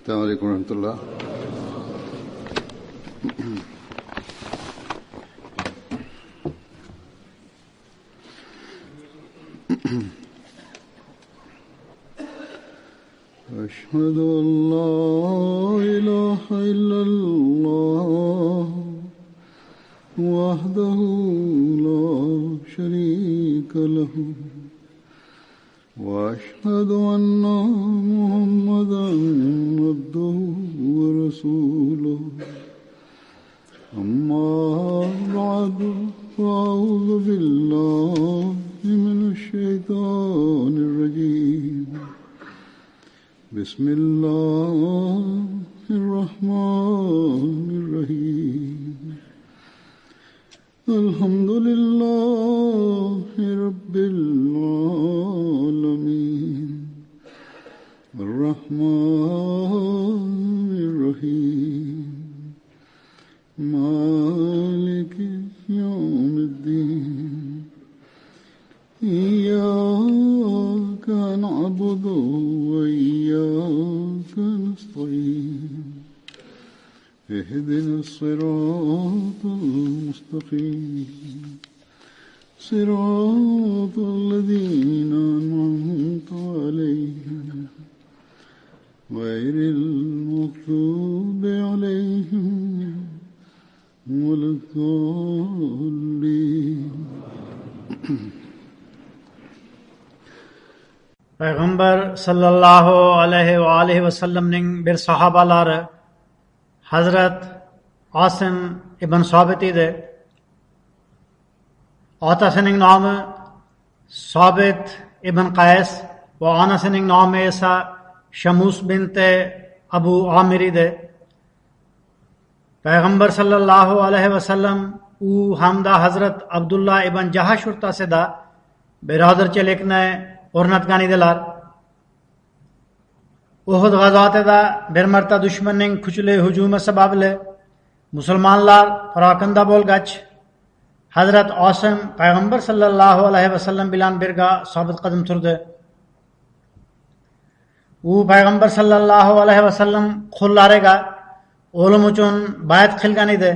Assalamu alaikum warahmatullah. أشهد أن لا إله إلا الله وحده لا شريك له وأشهد أن محمدا عبده ورسوله أما بعد فأعوذ بالله من الشيطان الرجيم بسم الله الرحمن الرحيم الحمد لله رب العالمين الرحمن الرحيم مالك يوم الدين إياك نعبد وإياك نستعين اهدنا الصراط المستقيم صراط الذين أنعمت عليهم غير المغضوب عليهم ولا الضالين. Peygamber sallallahu aleyhi ve aleyhi ve sellem'nin bir sahabaları Hazret Asim ibn Sabit idi. Atasının namı Sabit ibn Qays ve anasının namı ise Şamus binte Abu Amir idi. Peygamber sallallahu aleyhi ve sellem u hamda Hazret Abdullah ibn Jahash urtasida biradarchilikni o'rnatgan edilar. Uhud g'azotida bir marta dushmanning kuchli hujumi sababli musulmonlar parokinda bo'lgach, Hazrat Osim payg'ambar sallallohu alayhi vasallam bilan birga sobit qadam turdi. U payg'ambar sallallohu alayhi vasallam qullariga o'lim uchun bayat qilgan edi.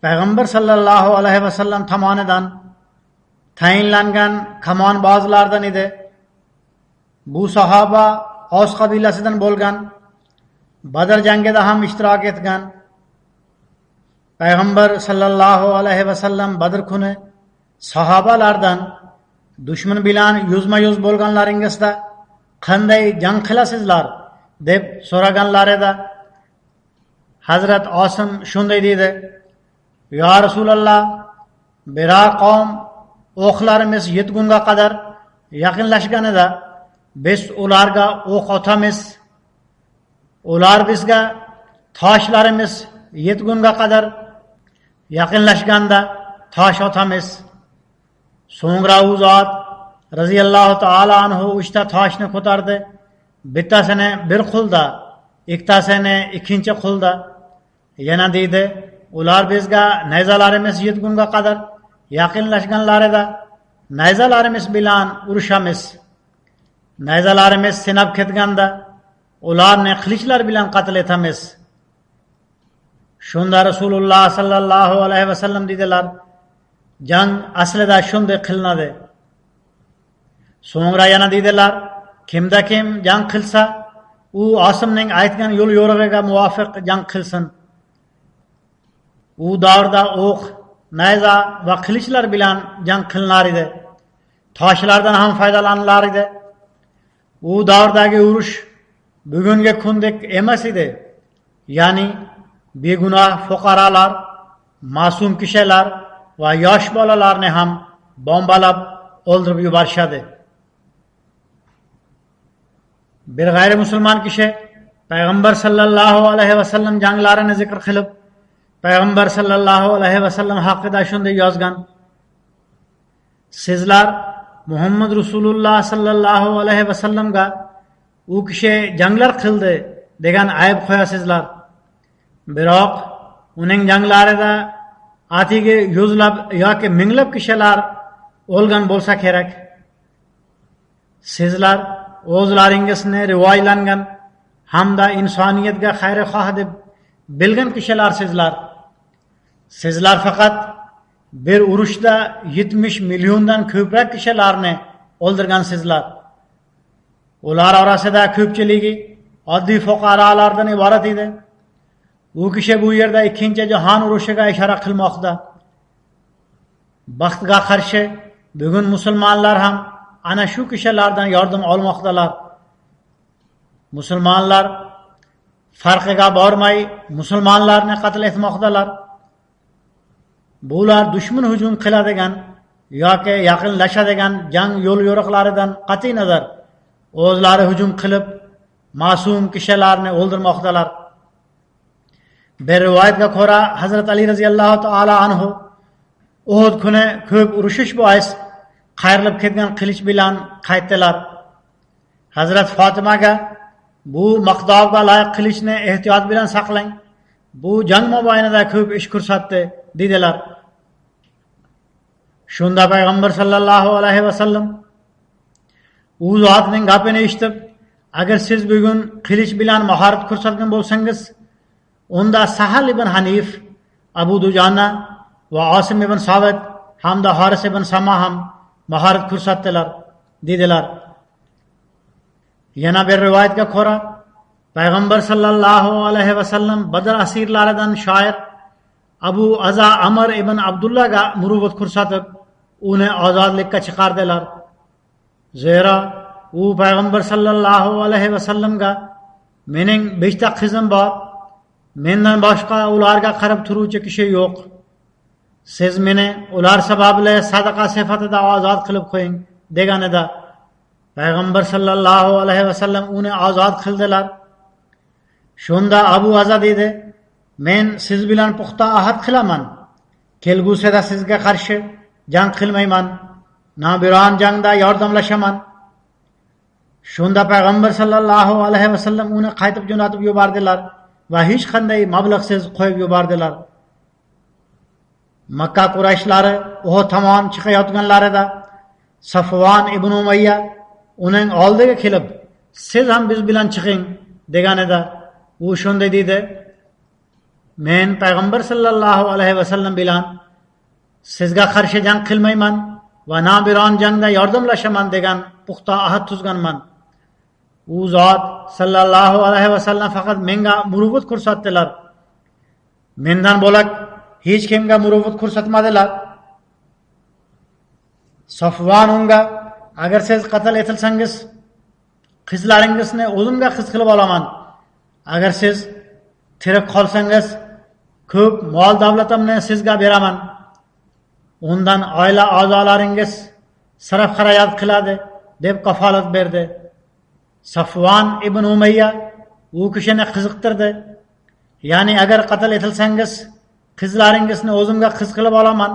Payg'ambar sallallohu alayhi vasallam tomonidan tayinlangan kamonbozlardan edi. Bu sahoba Aus qabilasidan bo'lgan, Badr jangida ham ishtirok etgan. Payg'ambar sallallohu alayhi vasallam Badr kuni sahobalardan dushman bilan yuzma-yuz bo'lganlaringizda qanday jang qilasizlar deb so'raganlar edi. Hazrat Osim shunday dedi: "Ya Rasululloh, biror qavm o'qlarimiz yetgunga qadar yaqinlashganida biz ularga o'q otamiz. Ular bizga toshlarimiz yetgunga qadar yaqinlashganda tosh otamiz. So'ngra u zot raziyallohu ta'ala anhu 3 ta toshni ko'tardi. Bittasini bir qo'lda, ikkitasini ikkinchi qo'lda. Yana deydi, ular bizga nayzalarimiz yetgunga qadar yaqinlashganlarida nayzalarimiz bilan urushamiz. Nayzalarimiz sinab ketganda ularni qilichlar bilan qatl etamiz." Shunda Rasululloh sallallohu alayhi vasallam dedilar: "Jang aslida shunday qilinadi." So'ngra yana dedilar: "Kimda kim jang qilsa, u Osimning aytgan yo'l yo'rig'iga muvofiq jang qilsin." U davrda o'q, nayza va qilichlar bilan jang qilinar edi. Toshlardan ham foydalanilar edi. U davrdagi urush bugungi kundek emas edi. Ya'ni begunoh fuqarolar, ma'sum kishilar va yosh bolalarni ham bombalab o'ldirib yuborishadi. Bir g'ayri musulmon kishi payg'ambar sallallohu alayhi vasallam janglarini zikr qilib, payg'ambar sallallohu alayhi vasallam haqida shunday yozgan: "Sizlar Muhammad Rasululloh sallallohu alayhi vasallamga u kishi janglar qildi degan ayb qo'yasizlar. Biroq uning janglarida atigi yuzlab yoki minglab kishilar o'lgan bo'lsa kerak. Sizlar o'zlaringizni rivoylangan hamda insoniyatga xayrixoh deb bilgan kishilar sizlar faqat bir urushda 70 milliondan ko'proq kishilarni o'ldirgansizlar. Ular orasida ko'pchiligi oddiy fuqarolardan iborat edi. U kishi bu yerda ikkinchi jahon urushiga ishora qilmoqda. Baxtga qarshi bugun musulmonlar ham ana shu kishilardan yordam olmoqdalar. Musulmonlar farqiga bormay musulmonlarni qatl etmoqdalar. Bular dushman hujum qiladigan yoki yaqinlashadigan jang yo'l yo'riqlaridan qat'iy nazar o'zlari hujum qilib ma'sum kishilarni o'ldirmoqdalar. Bir rivoyatga ko'ra Hazrat Ali radhiyallohu ta'ala anhu Uhud kuni ko'p urushish bois qayrilib ketgan qilich bilan qaytdilar. Hazrat Fotimaga bu maqdorga loyiq qilichni ehtiyot bilan saqlang. Bu jang mobaynida ko'p ish ko'rsatdi dedilar. Shunda payg'ambar sallallohu alayhi vasallam u zotning gapini eshitib, agar siz bugun qilich bilan mahorat ko'rsatgan bo'lsangiz, unda Sahal ibn Hanif, Abu Dujana va Osim ibn Sobit hamda Haris ibn Sama ham mahorat ko'rsatdilar dedilar. Yana bir rivoyatga ko'ra payg'ambar sallallohu alayhi vasallam Badr asirlaridan shoir Abu Aza Amr ibn Abdullahga muruvvat ko'rsatib, uni ozodlikka chiqardilar. Zero u payg'ambar sallallohu alayhi vasallamga mening 5 ta qizim bor, mendan boshqa ularga qarab turuvchi kishi yo'q. Siz meni ular sababli sadaqa sifatida ozod qilib qo'ying deganida payg'ambar sallallohu alayhi vasallam uni ozod qildilar. Shunda Abu Aza dedi: "Men siz bilan puxta ahd qilaman. Kelgusida sizga qarshi jang qilmayman. Nabiron jangda yordamlashaman." Shunda payg'ambar sallallohu alayhi vasallam uni qaytib jo'natib yubordilar va hech qanday mablag'siz qo'yib yubordilar. Makka Qurayshlari Uhud tomon chiqayotganlarida Safvon ibn Umayya uning oldiga kelib, "Siz ham biz bilan chiqing" deganida u shunday dedi: "Men payg'ambar sallallohu alayhi vasallam bilan sizga qarshi jang qilmayman va nabiron jangda yordamlashaman degan puxta ahd tuzganman. U zot sallallohu alayhi vasallam faqat menga muruvvat ko'rsatdilar. Mendan bo'lak hech kimga muruvvat ko'rsatmadilar." Safvon unga: "Agar siz qatl etilsangiz, qizlaringizni o'zimga qiz qilib olaman. Agar siz tirik qolsangiz, ko'p mol davlatimni sizga beraman. Undan oila a'zolaringiz sarf xarajat qiladi" deb kafolat berdi. Safvon ibn Umayya u kishini qiziqtirdi. Ya'ni agar qatl etilsangiz, qizlaringizni o'zimga qiz qilib olaman.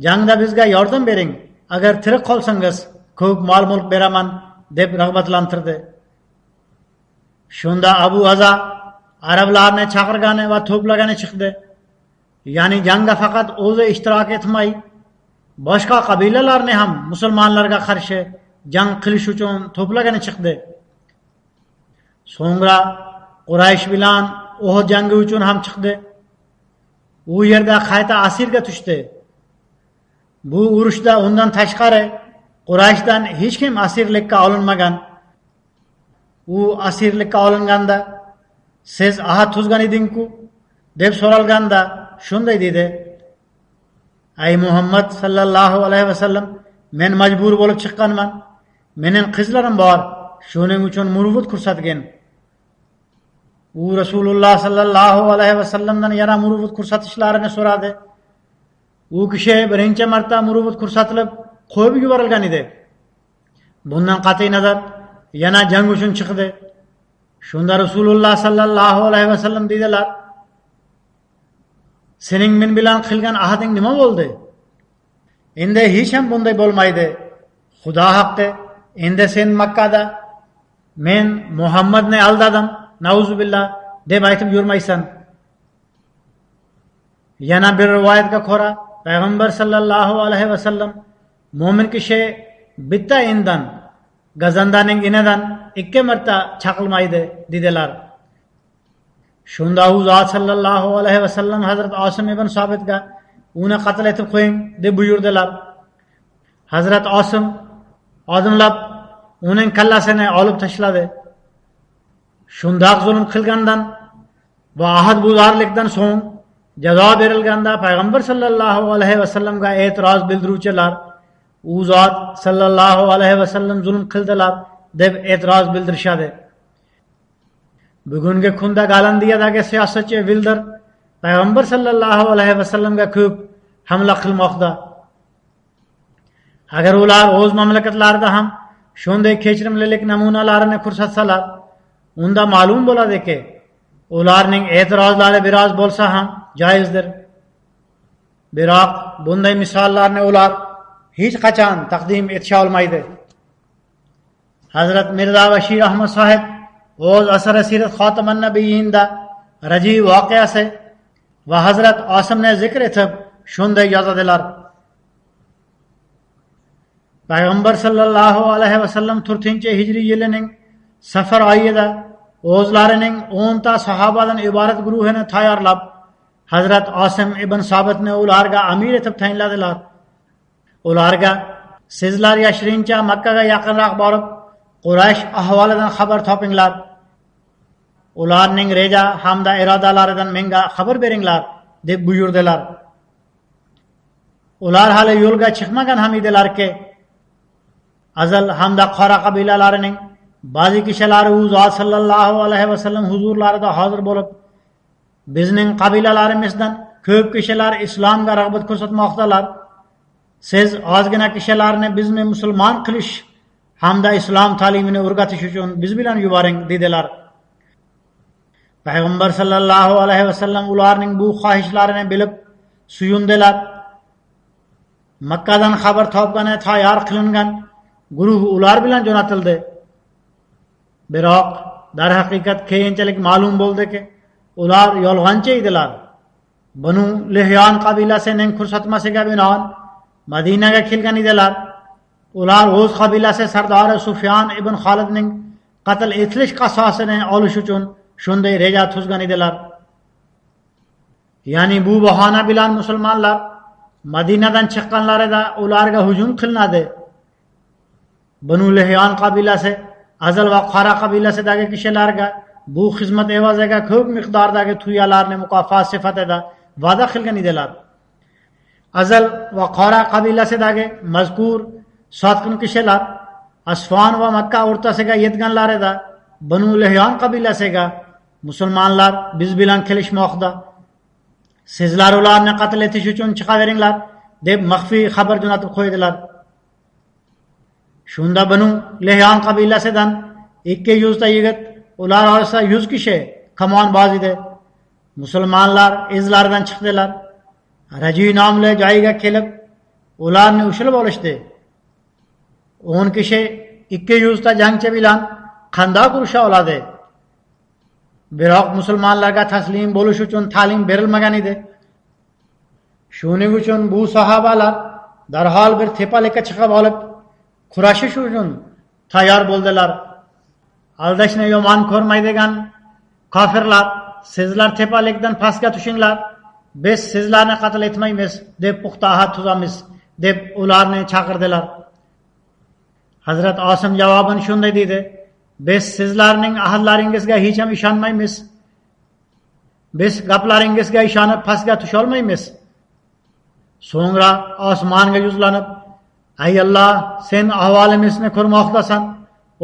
Jangda bizga yordam bering. Agar tirik qolsangiz, ko'p mol-mulk beraman deb rag'batlantirdi. Shunda Abu Aza arablarni chaqirgani va to'plagani chiqdi. Ya'ni jangga faqat o'zi ishtirok etmay, boshqa qabilalarni ham musulmonlarga qarshi jang qilish uchun to'plagani chiqdi. So'ngra Quraysh bilan Uhud jangi uchun ham chiqdi. U yerda qayta asirga tushdi. Bu urushda undan tashqari Qurayshdan hech kim asirlikka olinmagan. U asirlikka olinganda "Siz ahd tuzgan eding-ku" deb so'ralganda shunday dedi: "Ey Muhammad sallallohu alayhi vasallam, men majbur bo'lib chiqqanman. Mening qizlarim bor, shuning uchun muruvvat ko'rsatgin." U Rasululloh sallallohu alayhi vasallamdan yana muruvvat ko'rsatishlarini so'radi. U kishi birinchi marta muruvvat ko'rsatilib qo'yib yuborilgan edi. Bundan qat'iy nazar yana jang uchun chiqdi. Shunda Rasululloh sallallohu alayhi vasallam dedilar: "Sening men bilan qilgan ahding nima bo'ldi? Endi hech ham bunday bo'lmaydi. Xudo haqqi, endi sen Makkada men Muhammadni aldadim, nauzubillah deb aytib yurmaysan." Yana bir rivoyatga ko'ra payg'ambar sallallohu alayhi vasallam mo'min kishi bitta indan gazandaning inadan 2 marta chaqilmaydi dedilar. Shunda u zot sallallohu alayhi vasallam Hazrat Osim ibn Sobitga uni qatl etib qo'ying deb buyurdilar. Hazrat Osim odimlab uning kallasini olib tashladi. Shundoq zulm qilgandan va ahad buzarlikdan so'ng jazo berilganda payg'ambar sallallohu alayhi vasallamga e'tiroz bildiruvchilar u zot sallallohu alayhi vasallam zulm qildilar deb e'tiroz bildirishadi. Bugungi kunda Gollandiyadagi siyosatchi Wilder payg'ambar sallallohu alayhi vasallamga ko'p hamla qilmoqda. Agar ular o'z mamlakatlarida ham shunday kechirimlilik namunalarini ko'rsatsalar, unda ma'lum bo'ladiki, ularning e'tirozlari biroz bo'lsa ham joizdir. Biroq bunday misollarni ular hech qachon taqdim etisha olmaydi. Hazrat Mirza Bashir Ahmad Sohib o'z asari Sirat Xotiman Nabiyinda Raji voqeasi va Hazrat Osimni zikr etib shunday yozadilar. Payg'ambar sallallohu alayhi vasallam 4-hijriy yilining Safar oyida o'zlarining 10 ta sahobadan iborat guruhini tayyorlab, Hazrat Osim ibn Sobitni ularga amir etib tayinladilar. Ularga sizlar yashirincha Makkaga yaqinroq borib, Quraysh ahvolidan xabar topinglar. Ularning reja hamda irodalaridan menga xabar beringlar deb buyurdilar. Ular hali yo'lga chiqmagan ham edilarki, Azal hamda Qora qabilalarining ba'zi kishilari u zot sallallohu alayhi vasallam huzurlarida hozir bo'lib, bizning qabilalarimizdan ko'p kishilar islomga rag'bat ko'rsatmoqdalar. Siz ozgina kishilarni bizni musulmon qilish hamda islom ta'limini o'rgatish uchun biz bilan yuboring dedilar. Payg'ambar sallallohu alayhi vasallam ularning bu xohishlarini bilib suyundilar. Makkadan xabar topgani tayyor qilingan guruh ular bilan jo'natildi. Biroq darhaqiqat keyinchalik ma'lum bo'ldiki, ular yolg'onchi edilar. Banu Lihyon qabilasining ko'rsatmasiga binoan Madinaga kelgan edilar. Ular o'z qabilasi sardori Sufyon ibn Xolidning qatl etilish qasosini olish uchun shunday reja tuzgan edilar. Ya'ni bu bahona bilan musulmonlar Madinadan chiqqanlarida ularga hujum qilinadi. Banu Lihyon qabilasi Azal va Qora qabilasidagi kishilarga bu xizmat evaziga ko'p miqdordagi tuyalarni mukofot sifatida va'da qilgan edilar. Azal va Qora qabilasidagi mazkur sotqin kishilar Asfon va Makka o'rtasiga yetganlarida Banu Lihyon qabilasiga musulmonlar biz bilan kelishmoqda. Sizlar ularni qatl etish uchun chiqaveringlar deb maxfiy xabar jo'natib qo'ydilar. Shunda Banu Lihyon qabilasidan 200 ta yigit, ular orasida 100 kishi kamonboz edi. Musulmonlar izlaridan chiqdilar. Raji nomli joyiga kelib, ularni ushlab olishdi. 10 kishi 200 ta jangchi bilan qandoq urusha oladi? Biroq musulmonlarga taslim bo'lish uchun ta'lim berilmagan edi. Shuning uchun bu sahobalar darhol bir tepalikka chiqib olib, kurashish uchun tayyor bo'ldilar. Aldashni yomon ko'rmaydigan kofirlar, sizlar tepalikdan pastga tushinglar, biz sizlarni qatl etmaymiz deb puxta ahd tuzamiz deb ularni chaqirdilar. Hazrat Osim javoban shunday dedi: biz sizlarning ahdlaringizga hech ham ishonmaymiz. Biz gaplaringizga ishonib pastga tusha olmaymiz. So'ngra osmonga yuzlanib, "Ey Alloh, sen ahvolimizni ko'rmoqdasan.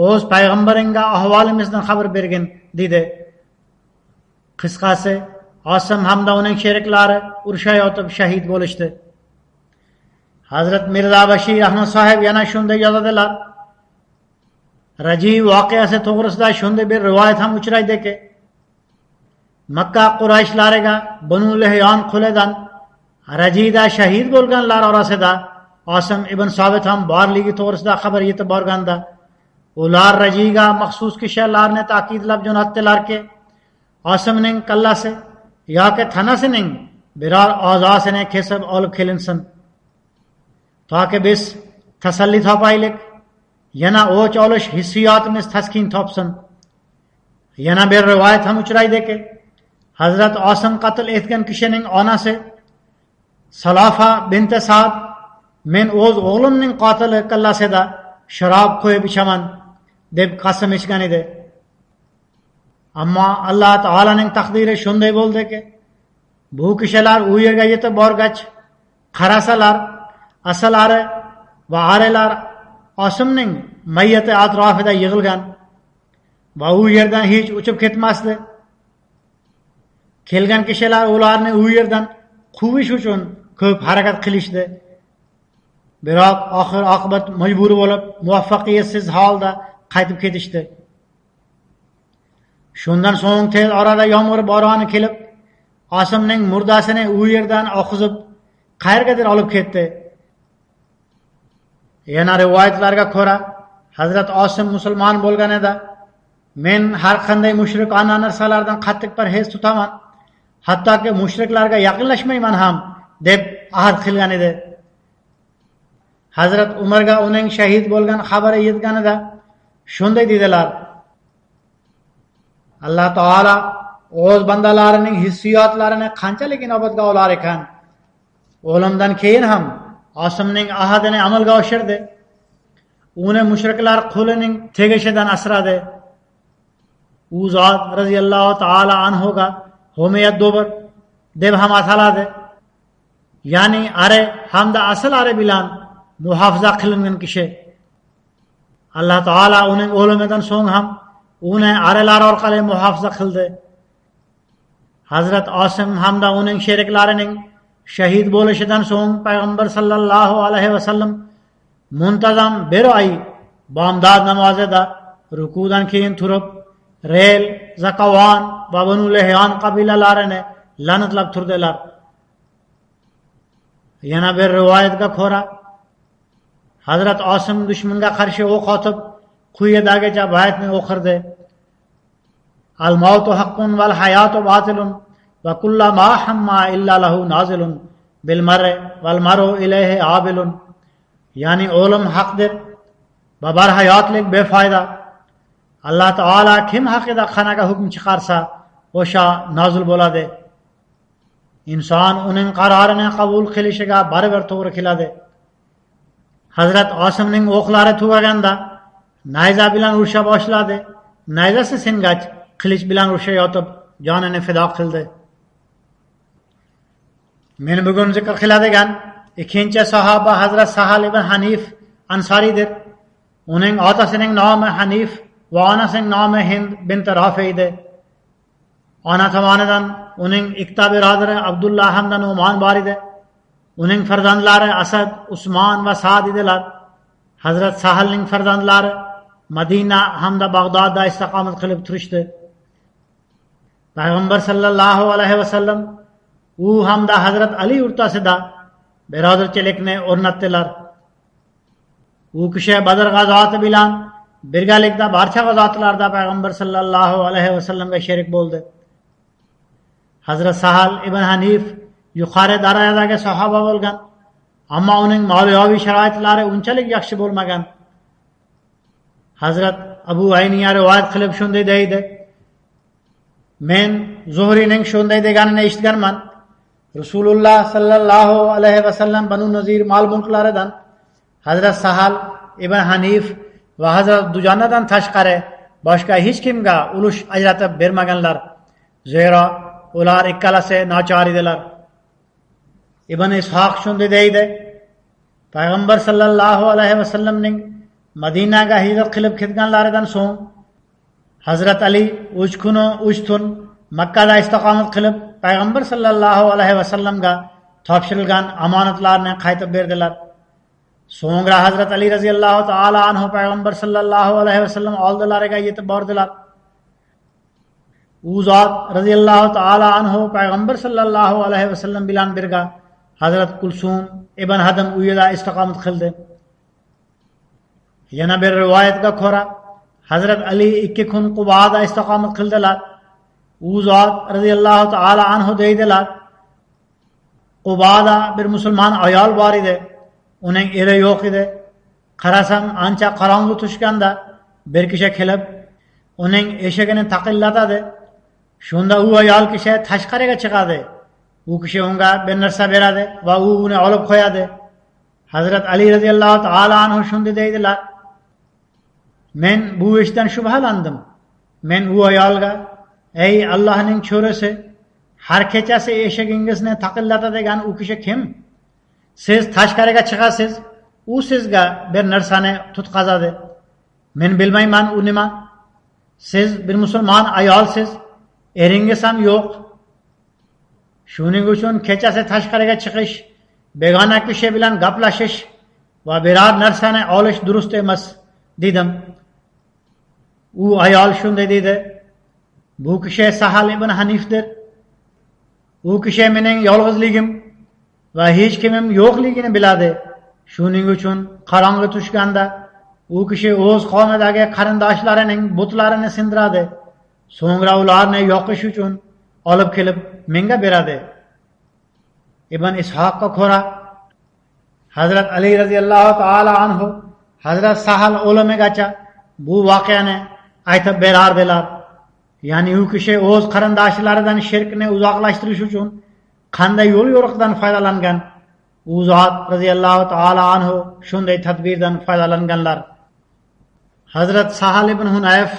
O'z payg'ambaringga ahvolimizdan xabar bergin" dedi. Qisqasi, Osim hamda uning sheriklari urushayotib shahid bo'lishdi. Hazrat Mirza Bashir Ahmad Sohib yana shunday yozadilar: Raji voqeasi to'g'risida shunday bir rivoyat ham uchraydiki, Makka Qurayshlariga Banu Lihyon qo'lidan Rajida shahid bo'lganlar orasida Osim ibn Sobit ham borligi to'g'risida xabar yetib borganda, ular Rajiga maxsus kishilarni ta'kidlab jo'natdilarki, Osimning kallasi yoki tanasining biror a'zosini kesib olib kelinsin, toki biz tasalli topaylik. yana o'ch olish hissiyotimiz taskin topsin. Yana bir rivoyat ham uchraydiki, Hazrat Osim qatl etgan kishining onasi Salafa binti Sa'd men o'z o'g'limning qotili qallasida sharob qo'yib ichaman deb qasam ichgan edi. Ammo Alloh taolaning taqdiri shunday bo'ldiki, bu kishilar u yerga yetib borgach, qarasalar, asalari va arilar Osimning mayyiti atrofida yig'ilgan va u yerdan hech uchib ketmasdi. Kelgan kishilar ularni u yerdan quvish uchun ko'p harakat qilishdi. Biroq oxir oqibat majbur bo'lib, muvaffaqiyatsiz holda qaytib ketishdi. Shundan so'ng tez orada yomg'ir bo'roni kelib, Osimning murdasini u yerdan oqizib qayergadir olib ketdi. Yana rivoyatlarga ko'ra, Hazrat Osim musulmon bo'lganida men har qanday mushrikona narsalardan qattiq parhez tutaman, hattoki mushriklarga yaqinlashmayman ham deb ahd qilgan edi. Hazrat Umarga uning shahid bo'lgan xabari yetganida shunday dedilar: Alloh taolo o'z bandalarining hissiyotlarini qanchalik inobatga olar ekan. O'limdan keyin ham Osimning ahadini amalga oshirdi. Uni mushriklar qo'lining tegishidan asradi. U zot radhiyallohu taala anhuga Humayat Dobir deb ham ataladi. Ya'ni ari hamda asl ari bilan muhofaza qilingan kishi. Alloh taolo uning o'limidan so'ng ham uni arilar orqali muhofaza qildi. Hazrat Osim hamda uning sheriklarining shahid bo'lishidan so'ng payg'ambar sallallohu alayhi vasallam muntazam bir oy bomdod namozida rukudan keyin turib, Rel, Zakavon va Banu Lehyon qabilalarini la'natlab turdilar. Yana bir rivoyatga ko'ra, Hazrat Osim dushmanga qarshi o'q otib, quyidagicha baytni o'qirdi: Al-mautu haqqun val hayatu batilun va kullu ma hamma illa lahu nazilun bil mar'i val maru ilayhi abilun. Ya'ni o'lim haqdir va barhayotlik befoyda. Alloh taolo kim haqida qanaqa hukm chiqarsa, o'sha nozil bo'ladi. Inson uning qarorini qabul qilishiga baribir to'g'ri keladi. Hazrat Osimning o'qlari tugaganda nayza bilan urusha boshladi. Nayzasi singach, qilich bilan urushayotib jonini fido qildi. Men bugun zikr qiladigan ikkinchi sahoba Hazrat Sahal ibn Hanif Ansoridir. Uning otasining nomi Hanif va onasining nomi Hind bint Rafi edi. Ona tomonidan uning ikkita birodari Abdullah hamda Nu'man bor edi. Uning farzandlari Asad, Usmon va Sa'd edilar. Hazrat Sahalning farzandlari Madina hamda Bag'dodda istiqomat qilib turishdi. Payg'ambar sallallohu alayhi vasallam u hamda Hazrat Ali o'rtasida birodarchilikni o'rnatdilar. U kishi Badr g'azoti bilan birgalikda barcha g'azotlarda Payg'ambar sallallohu alayhi vasallamga sherik bo'ldi. Hazrat Sahal ibn Hanif yuqori darajadagi sahoba bo'lgan, ammo uning moliyaviy sharoitlari unchalik yaxshi bo'lmagan. Hazrat Abu Ayniya rivoyat qilib shunday deydi: Men Zuhrining shunday deganini eshitganman. Rasululloh sallallohu alayhi vasallam Banu Nazir mol-mulklaridan Hazrat Sahal ibn Hanif va Hazrat Dujonadan tashqari boshqa hech kimga ulush ajratib bermaganlar. Zero ular ikkalasi nochor edilar. Ibn Ishoq shunday deydi: Payg'ambar sallallohu alayhi vasallamning Madinaga hijrat qilib ketganlaridan so'ng Hazrat Ali 3 kun 3 tun Makkada istiqomat qilib Payg'ambar sallallohu alayhi vasallamga topshirilgan omonatlarni qaytib berdilar. So'ngra Hazrat Ali radhiyallohu ta'ala anhu Payg'ambar sallallohu alayhi vasallam oldilariga yetib bordilar. U zot radhiyallohu ta'ala anhu Payg'ambar sallallohu alayhi vasallam bilan birga Hazrat Kulsum ibn Hadam uyida istiqomat qildi. Yana bir rivoyatga ko'ra, Hazrat Ali 2 kun Quboda istiqomat qildilar. U zot radhiyallohu ta'ala anhu deydilar: Quboda bir musulmon ayol bor edi. Uning eri yo'q edi. qarasam ancha qorong'i tushganda bir kishi kelib uning eshigini taqillatadi. Shunda u ayol kishi tashqariga chiqadi. U kishi unga bir narsa beradi va u uni olib qo'yadi. Hazrat Ali radhiyallohu ta'ala anhu shunday deydilar: men bu ishdan shubhalandim. Men u ayolga: ey Allohning cho'risi, har kechasi eshigingizni taqillatadigan u kishi kim? Siz tashqariga chiqasiz, u sizga bir narsani tutqazadi. Men bilmayman u nima. Siz bir musulmon ayolsiz, eringiz ham yo'q. Shuning uchun kechasi tashqariga chiqish, begona kishi bilan gaplashish va biror narsani olish durust emas, dedim. U ayol shunday dedi: bu kishi Sahal ibn Hanifdir. U kishi mening yolg'izligim va hech kimim yo'qligini biladi. Shuning uchun qorong'i tushganda u kishi o'z qomidagi qarindoshlarining butlarini sindiradi. So'ngra ularni yoqish uchun olib kelib menga beradi. Ibn Ishoqqa ko'ra, Hazrat Ali radhiyallohu ta'ala anhu Hazrat Sahal o'limigacha bu voqeani aytib berardilar. Ya'ni u kishi o'z qarindoshlaridan shirkni uzoqlashtirish uchun qanday yo'l yo'riqdan foydalangan. U zot radhiyallohu ta'ala anhu shunday tadbirdan foydalanganlar. Hazrat Sahal ibn Hunayf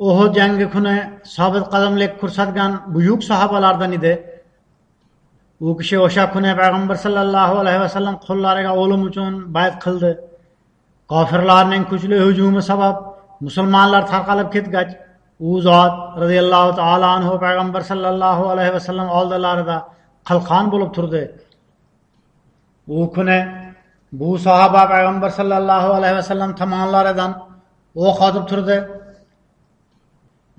Uhud jangi kuni sobit qadamlik ko'rsatgan buyuk sahobalardan edi. U kishi o'sha kuni payg'ambar sallallohu alayhi vasallam qo'llariga o'lim uchun bay'at qildi. Kofirlarning kuchli hujumi sabab musulmonlar tarqalib ketgach, u zot radhiyallohu ta'ala anhu payg'ambar sallallohu alayhi vasallam oldilarida qalqon bo'lib turdi. Bu kuni bu sahoba payg'ambar sallallohu alayhi vasallam tomonlaridan o'q otib turdi.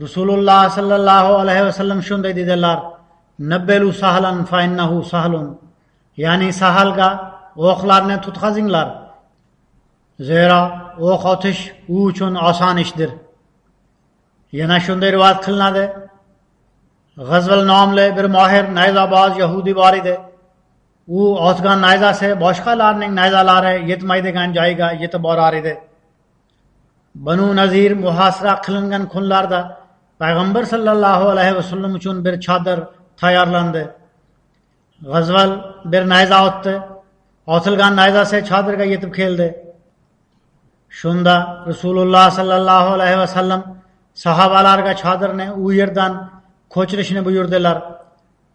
Rasululloh sallallohu alayhi vasallam shunday dedilar: "Nabbelu sahlan fa innahu sahlun." Ya'ni Sahalga o'qlarni tutqazinglar. Zero o'q otish u uchun oson ishdir. Yana shunday rivoyat qilinadi: G'azval nomli bir mohir nayzaboz yahudi bor edi. U otgan nayzasi boshqalarning nayzalari yetmaydigan joyga yetib borar edi. Banu Nazir muhasira qilingan kunlarda payg'ambar sallallohu alayhi vasallam uchun bir chodir tayyorlandi. G'azval bir nayza otdi. Otilgan nayzasi chodirga yetib keldi. Shunda Rasululloh sallallohu alayhi vasallam sahobalarga chodirni u yerdan ko'chirishni buyurdilar.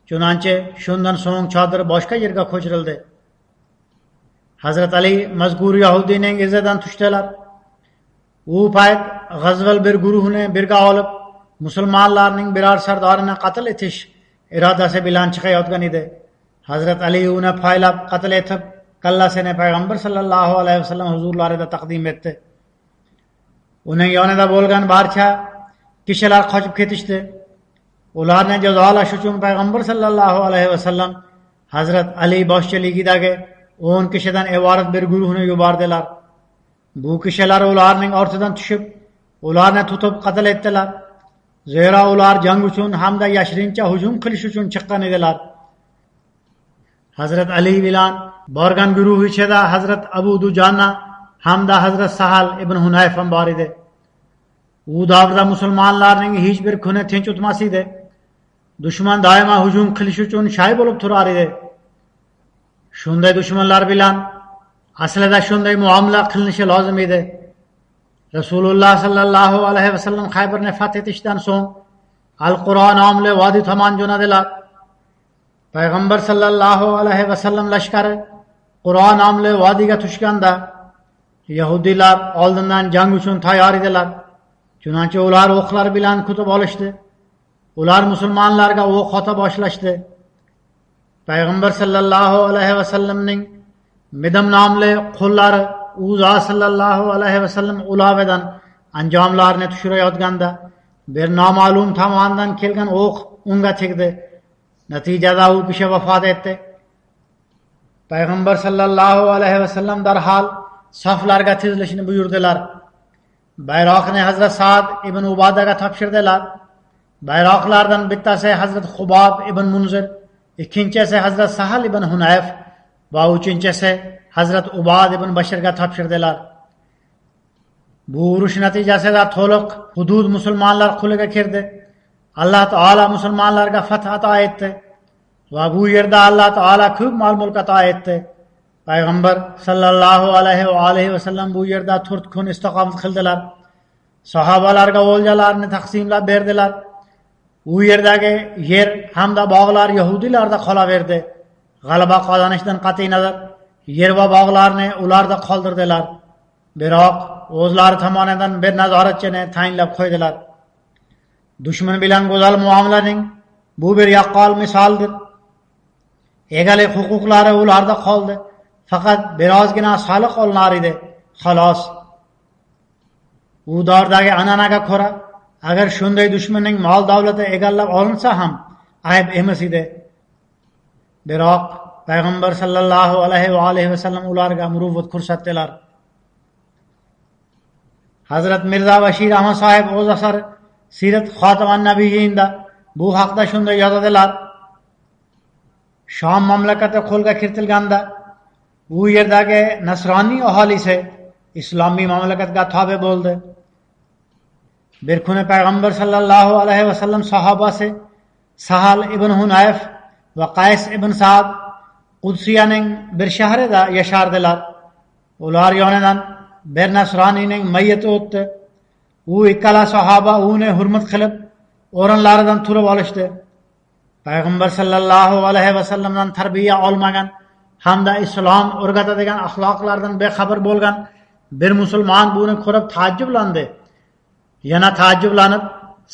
Chunonchi shundan so'ng chodir boshqa yerga ko'chirildi. Hazrat Ali mazkur yahudining izidan tushdilar. U payt G'azval bir guruhni birga olib, musulmonlarning biror sardorini qatl etish irodasi bilan chiqayotgan edi. Hazrat Ali uni poylab qatl etib, kallasini payg'ambar sallallohu alayhi vasallam huzurlarida taqdim etdi. Uning yonida bo'lgan barcha kishilar qochib ketishdi. Ularni jazolash uchun payg'ambar sallallohu alayhi vasallam Hazrat Ali boshchiligidagi 10 kishidan iborat bir guruhni yubordilar. Bu kishilar ularning ortidan tushib, ularni tutib qatl etdilar. Zero ular jang uchun hamda yashirincha hujum qilish uchun chiqqan edilar. Hazrat Ali bilan borgan guruh ichida Hazrat Abu Dujana hamda Hazrat Sahal ibn Hunayf ham bor edi. U davrda musulmonlarning hech bir kuni tinch o'tmas edi. Dushman doimo hujum qilish uchun shay bo'lib turar edi. Shunday dushmanlar bilan aslida shunday muomala qilinishi lozim edi. Rasululloh sallallohu alayhi vasallam Xaybarni fath etishdan so'ng Al-Qur'on nomli vodiy tomon jo'nadilar. Payg'ambar sallallohu alayhi vasallam lashkari Qur'on nomli vodiyga tushganda yahudiylar oldindan jang uchun tayyor edilar. Chunonchi ular o'qlar bilan kutib olishdi. Ular musulmonlarga o'q ota boshlashdi. Payg'ambar sallallohu alayhi vasallamning Midam nomli qullari u zot sallallohu alayhi vasallam ulovidan anjomlarni tushirayotganda bir noma'lum tomondan kelgan o'q unga tegdi. Natijada u kishi vafot etdi. Payg'ambar sallallohu alayhi vasallam darhol saflarga tizilishni buyurdilar. Bayroqni Hazrat Sa'd ibn Ubadaga topshirdilar. Bayroqlardan bittasi Hazrat Xubob ibn Munzir, ikkinchisi Hazrat Sahal ibn Hunayf va uchinchisi Hazrat Ubad ibn Bashirga topshirdilar. Bu urush natijasida to'liq hudud musulmonlar qo'liga kirdi. Alloh taolo musulmonlarga fath ato etdi va bu yerda Alloh taolo ko'p mol-mulk ato etdi. Payg'ambar sallallohu alayhi va sallam bu yerda 4 kun istiqomat qildilar. Sahobalarga o'ljalarni taqsimlab berdilar. U yerdagi yer hamda bog'lar yahudiylarda qolaverdi. G'alaba qozonishdan qat'iy nazar yer va bog'larni ularda qoldirdilar. Biroq o'zlari tomonidan bir nazoratchini tayinlab qo'ydilar. Dushman bilan go'zal muomalaning bu bir yaqqol misoldir. Egalik huquqlari ularda qoldi. Faqat birozgina soliq olinar edi. Xolos. U davrdagi an'anaga ko'ra, agar shunday dushmanning mol davlati egallab olinsa ham ayb emas edi. Biroq payg'ambar sallallohu alayhi va sallam ularga muruvvat ko'rsatdilar. Hazrat Mirza Bashir Ahmad sohib o'z asari Sirat Xotaman Nabiyinda bu haqda shunday yozadilar. Shom mamlakati qo'lga kiritilganda u yerdagi nasroniy aholisi islomiy mamlakatga tobe bo'ldi. Bir kuni payg'ambar sallallohu alayhi va sallam sahobasi Sahal ibn Hunayf va Qays ibn Sa'd Qudsiyaning bir shahrida yashardilar. Ular yonidan bir nasroniyning mayyiti o'tdi. U ikkala sahoba uni hurmat qilib o'rinlaridan turib olishdi. Payg'ambar sallallohu alayhi va sallamdan tarbiya olmagan hamda islom o'rgatadigan axloqlardan bexabar bo'lgan bir musulmon buni ko'rib taajjublandi. Yana taajjublanib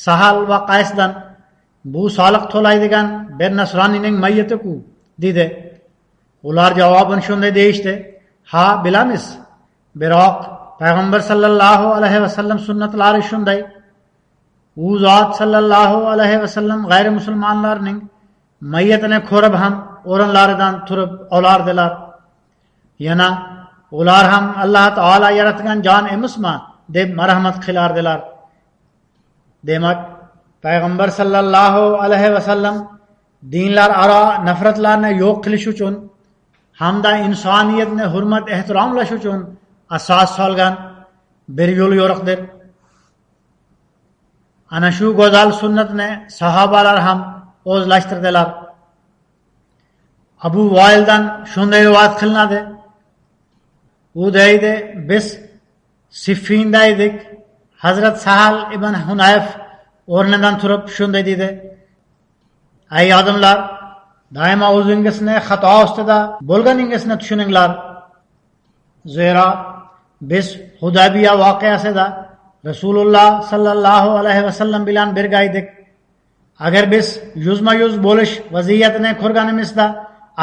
Sahal va Qaysdan bu soliq to'laydigan bir nasroniyning mayyiti-ku dedi. Ular javoban shunday deyishdi: "Ha, bilamiz. Biroq payg'ambar sallallohu alayhi va sallam sunnatlari shunday. U zot sallallohu alayhi va sallam g'ayri musulmonlarning mayyitini ko'rib ham o'rinlaridan turib olardilar. Yana ular ham Alloh taolo yaratgan jon emasmi deb marhamat qilardilar." Demak, payg'ambar sallallohu alayhi va sallam dinlar aro nafratlarni yo'q qilish uchun hamda insoniyatni hurmat ehtiromlash uchun asos solgan bir yo'l yo'riqdir. Ana shu go'zal sunnatni sahobalar ham o'zlashtirdilar. Abu Voildan shunday rivoyat qilinadi. U deydi, biz Siffinda edik. Hazrat Sahal ibn Hunayf o'rnidan turib shunday dedi: "Ey odamlar, doimo o'zingizni xato ustida bo'lganingizni tushuninglar. Zero biz Hudaybiya voqeasida Rasululloh sallallohu alayhi va sallam bilan birga edik. Agar biz yuzma-yuz bo'lish vaziyatini ko'rganimizda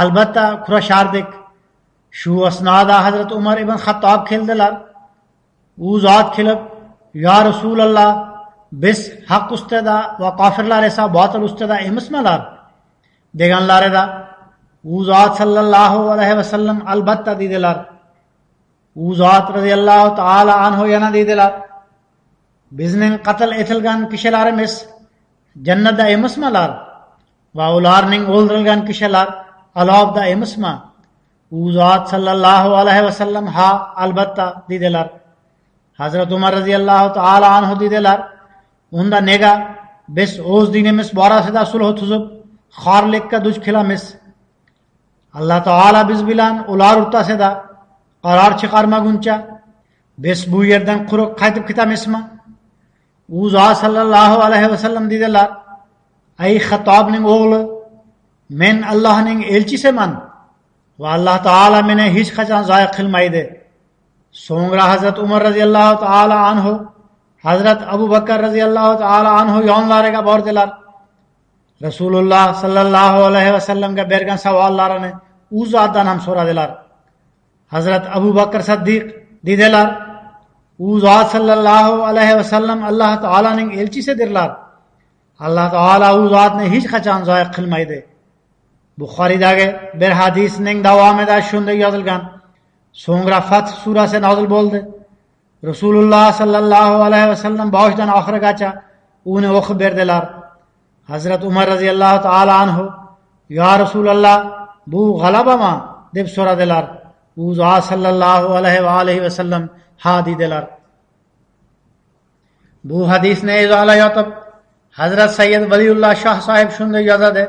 albatta kurashardik." Shu asnoda Hazrat Umar ibn Xattob keldilar. U zot kelib: "Ya Rasululloh, biz haq ustida va kofirlar esa botil ustida emasmilar?" deganlarida u zot sallallohu alayhi va sallam albatta dedilar. U zot radhiyallohu taala anhu yana dedilar: "Bizning qatl etilgan kishilarimiz jannatda emasmilar va ularning o'ldirilgan kishilar azobda emasmi?" U zot sallallohu alayhi va sallam ha albatta dedilar. Hazrat Umar radhiyallohu taala anhu dedilar: "Unda nega biz o'z dinimiz borasida sulh tuzib xorlikka duch kelamiz? Alloh taolo biz bilan ular o'rtasida qaror chiqarmaguncha biz bu yerdan quruq qaytib ketamizmi?" U zot sallallohu alayhi va sallam dedilar: "Ey Xattobning o'g'li, men Allohning elchisiman va Alloh taolo meni hech qachon zoya qilmaydi." So'ngra Hazrat Umar radhiyallohu taala anhu Hazrat Abu Bakr radhiyallohu taala anhu yonlariga bordilar. Rasululloh sallallohu alayhi va sallamga bergan savollarini u zotdan ham so'radilar. Hazrat Abu Bakr Siddiq dedilar: "U zot sallallohu alayhi va sallam Alloh taolaning elchisidirlar. Alloh taolo u zotni hech qachon zoya qilmaydi." Buxoriydagi bir hadisning davomida shunday yozilgan: So'ngra Fath surasi nozil bo'ldi. Rasululloh sallallohu alayhi va sallam boshidan oxirigacha uni o'qib berdilar. Hazrat Umar radhiyallohu taala anhu: "Ya Rasululloh, bu g'alabami?" deb so'radilar. U zot sallallohu alayhi va sallam ha dedilar. Bu hadisni izohlayotib Hazrat Sayyid Valiyulloh Shoh sahib shunday yozadi: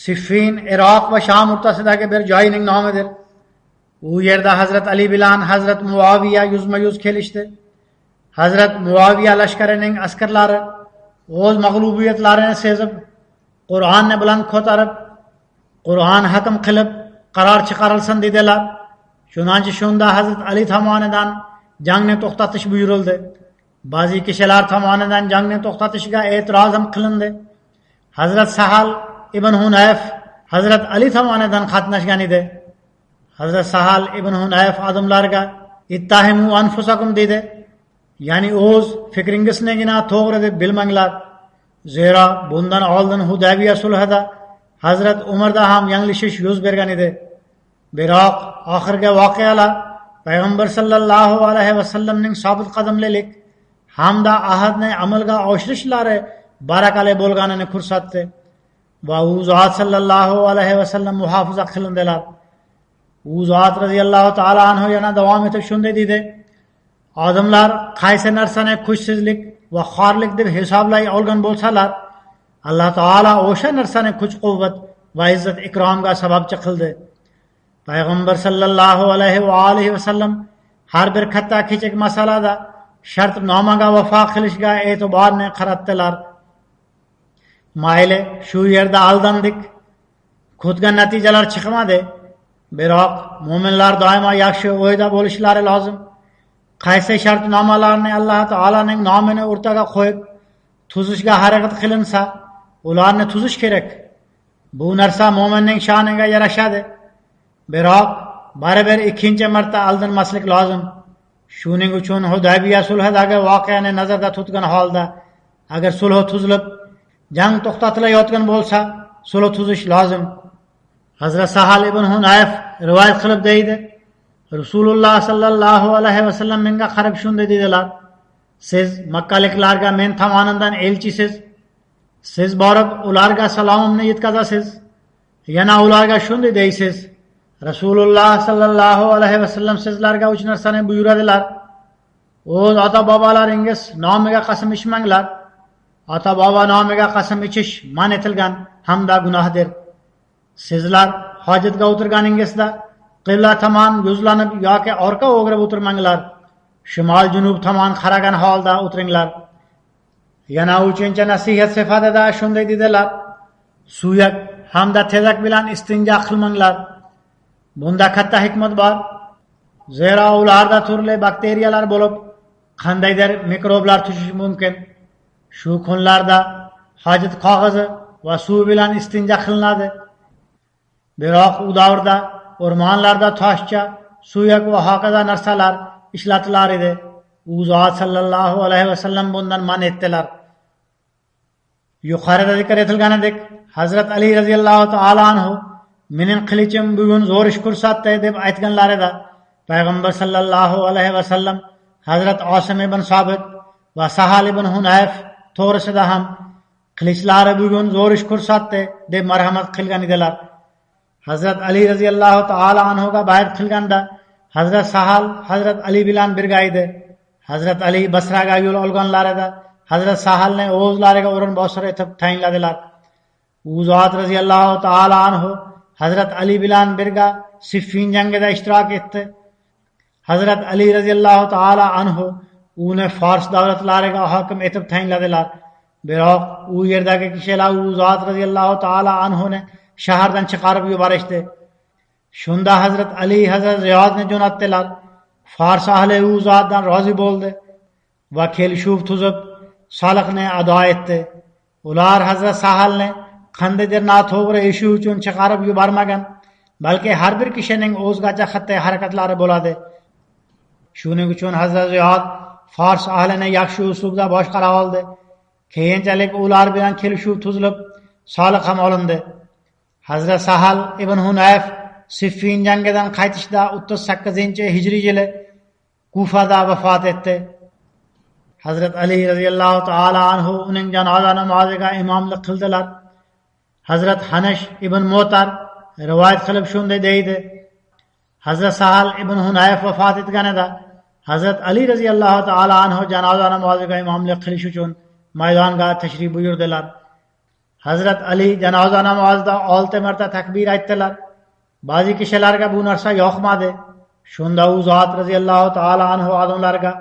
Siffin Iroq va Sham o'rtasidagi bir joyning nomidir. U yerda Hazrat Ali bilan Hazrat Muaviya yuzma-yuz kelishdi. Hazrat Muaviya lashkarining askarlari o'z mag'lubiyatlarini sezib, Qur'onni bilan ko'tarib, Qur'on hukm qilib qaror chiqarilsin dedilar. Chunonchi shunda Hazrat Ali tomonidan jangni to'xtatish buyurildi. Ba'zi kishilar tomonidan jangni to'xtatishga e'tiroz ham qilindi. Hazrat Sahal ibn Hunayf Hazrat Ali tomonidan qatnashgan edi. Hazrat Sahal ibn Hunayf odamlarga ittahimu anfusakum dedi. Ya'ni o'z fikringiznigina to'g'ri deb bilmanglar. Zero bundan oldin Hudaybiya sulhida Hazrat Umarda ham yanglishish yuz bergan edi. Biroq oxirgi voqealar Payg'ambar sallallohu alayhi vasallamning sobit qadamlilik hamda ahadni amalga oshirishlari barakali bo'lganini ko'rsatdi va u zot sallallohu alayhi vasallam muhofaza qilindilar. U zot radhiyallohu ta'ala anhu yana davom etib shunday dedi: odamlar qaysi narsani kuchsizlik va xorlik deb hisoblay olgan bo'lsalar, Alloh taolo o'sha narsani kuch-quvvat va izzat ikromga sababchi qildi. Payg'ambar sallallohu alayhi va alihi vasallam har bir katta kichik masalada shartnomaga vafo qilishga e'tiborni qaratdilar. Mayli, shu yerda aldandik, kutgan natijalar chiqmadi. Biroq mu'minlar doimo yaxshi o'yda bo'lishlari lozim. Qaysi shartnomalarni Alloh taolaning nomini o'rtaga qo'yib tuzishga harakat qilinsa, ularni tuzish kerak. Bu narsa mu'minning sha'niga yarashadi. Biroq baribir ikkinchi marta aldanmaslik lozim. Shuning uchun Hudaybiya sulhidagi voqeani nazarda tutgan holda, agar sulh tuzilib, jang to'xtatilayotgan bo'lsa, sulh tuzish lozim. Hazrat Sahal ibn Hunayf rivoyat qilib deydi: Rasululloh sallallohu alayhi vasallam menga qarab shunday dedilar: Siz Makkaliklarga men tomonidan elchisiz. Siz borib ularga salomimni yetkazasiz. Yana ularga shunday deysiz: Rasululloh sallallohu alayhi vasallam sizlarga 3 narsani buyuradilar. O'z ota-bobolaringiz nomiga qasam ichmanglar. Ota-bobo nomiga qasam ichish man etilgan hamda gunohdir. Sizlar hojatga o'tirganingizda qibla tomon yuzlanib yoki orqa o'girib o'tirmanglar. Shimol-junub tomon qaragan holda o'tiringlar. Yana 3-chi nasihat sifatida shunday dedilar: Suyak hamda tezak bilan istinjo qilmanglar. Bunda katta hikmat bor. Zero ularda turli bakteriyalar bo'lib, qandaydir mikroblar tushishi mumkin. Shu kunlarda hojat qog'ozi va suv bilan istinjo qilinadi. Biroq u davrda o'rmonlarda toshcha, suyak va hokazo narsalar ishlatilar edi. U zot sallallohu alayhi vasallam bundan man etdilar. Yuqorida zikr etilganidek, Hazrat Ali radhiyallohu ta'ala anhu mening qilichim bugun zo'r ish ko'rsatdi deb aytganlarida, Payg'ambar sallallohu alayhi vasallam Hazrat Osim ibn Sobit va Sahal ibn Hunayf to'g'risida ham qilichlari bugun zo'r ish ko'rsatdi deb marhamat qilgan edilar. Hazrat Ali radhiyallohu ta'ala anhuga bayat qilganda Hazrat Sahal Hazrat Ali bilan birga edi. Hazrat Ali Basraga yo'l olganlarida Hazrat Sahalni o'zlariga o'rinbosar etib tayinladilar. U zot radhiyallohu ta'ala anhu Hazrat Ali bilan birga Siffin jangida ishtirok etdi. Hazrat Ali radhiyallohu ta'ala anhu uni Fors davlatlariga hokim etib tayinladilar. Biroq u yerdagi kishilar u zot radhiyallohu ta'ala anhuni shahardan chiqarib yuborishdi. Shunda Hazrat Ali Hazrat Ziyodni jo'natdilar. Fors ahli u zotdan rozi bo'ldi va kelishuv tuzib soliqni ado etdi. Ular Hazrat Sahalni qandaydir noto'g'ri ishi uchun chiqarib yubormagan, balki har bir kishining o'zgacha xatti-harakatlari bo'ladi. Shuning uchun Hazrat Ziyod Fors ahlini yaxshi uslubda boshqara oldi. Keyinchalik ular bilan kelishuv tuzilib, soliq ham olindi. Hazrat Sahal ibn Hunayf Siffin jangidan qaytishda 38-hijriy yili Kufada vafot etdi. Hazrat Ali radhiyallohu ta'ala anhu uning janoza namoziga imomlik qildilar. Hazrat Hanash ibn Mo'tar rivoyat qilib shunday deydi: Hazrat Sahal ibn Hunayf vafot etganida Hazrat Ali roziyallohu taala anhu janoza namoziga imomlik qilish uchun maydonga tashrif buyurdilar. Hazrat Ali janoza namozida 6 marta takbir aytdilar. Ba'zi kishilarga bu narsa yoqmadi. Shunda u zot roziyallohu taala anhu odamlarga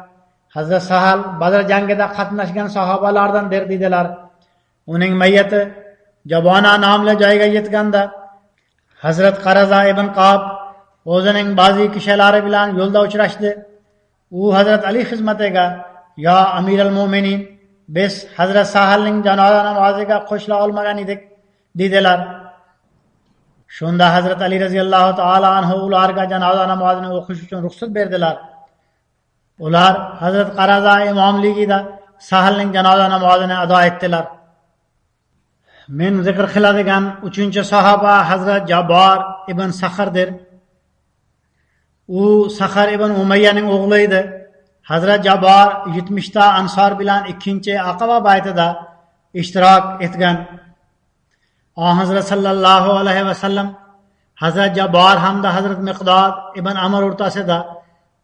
Hazrat Sahal Badr jangida qatnashgan sahobalardandir dedilar. Uning mayyati Jabona nomli joyga yetganda Hazrat Qaraza ibn Qob o'zining ba'zi kishilari bilan yo'lda uchrashdi. U Hazrat Ali xizmatiga: "Ya Amirul Mu'minin, biz Hazrat Sahalning janoza namoziga qo'shila olmagan edik" dedilar. Shunda Hazrat Ali roziyallohu taala anhu ularga janoza namozini o'qish uchun ruxsat berdilar. Ular Hazrat Qaraza imomligida Sahalning janoza namozini ado etdilar. Men zikr qiladigan 3-sahoba Hazrat Jabor ibn Sakhardir. U Sakhar ibn Umayyaning o'g'li edi. Hazrat Jabor 70 ta ansor bilan 2-Aqaba baytida ishtirok etgan. Hazrat sallallohu alayhi va sallam Hazrat Jabor hamda Hazrat Miqdod ibn Amr o'rtasida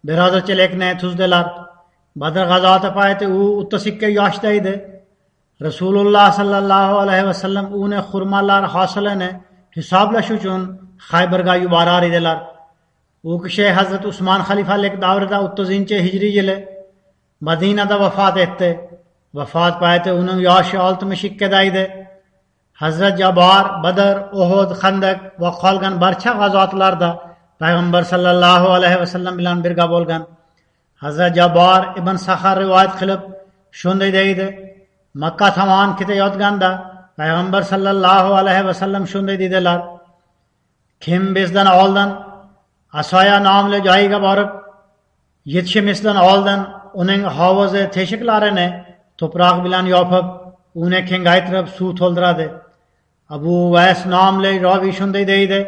birodarchilikni tuzdilar. Badr g'azoti payti u 32 yoshda edi. Rasululloh sallallohu alayhi va sallam uni xurmalar hosilini hisoblash uchun Xaybarga yuborar edilar. U kishi Hazrat Usmon xalifalik davrida 30-hijriy yili Madinada vafot etdi. Vafot payti uning yoshi 62 da edi. Hazrat Jabor Badr, Uhud, Xandaq va qolgan barcha g'azotlarda payg'ambar sallallohu alayhi va sallam bilan birga bo'lgan. Hazrat Jabor ibn Sakhar rivoyat qilib shunday deydi: Makka tomon ketayotganda payg'ambar sallallohu alayhi va sallam shunday dedilar: "Kim bizdan oldin Asoya nomli joyiga borib yetishimizdan oldin uning hovuzi teshiklarini to'proq bilan yopib, uni kengaytirib suv to'ldiradi." Abu Vays nomli ravi shunday deydi: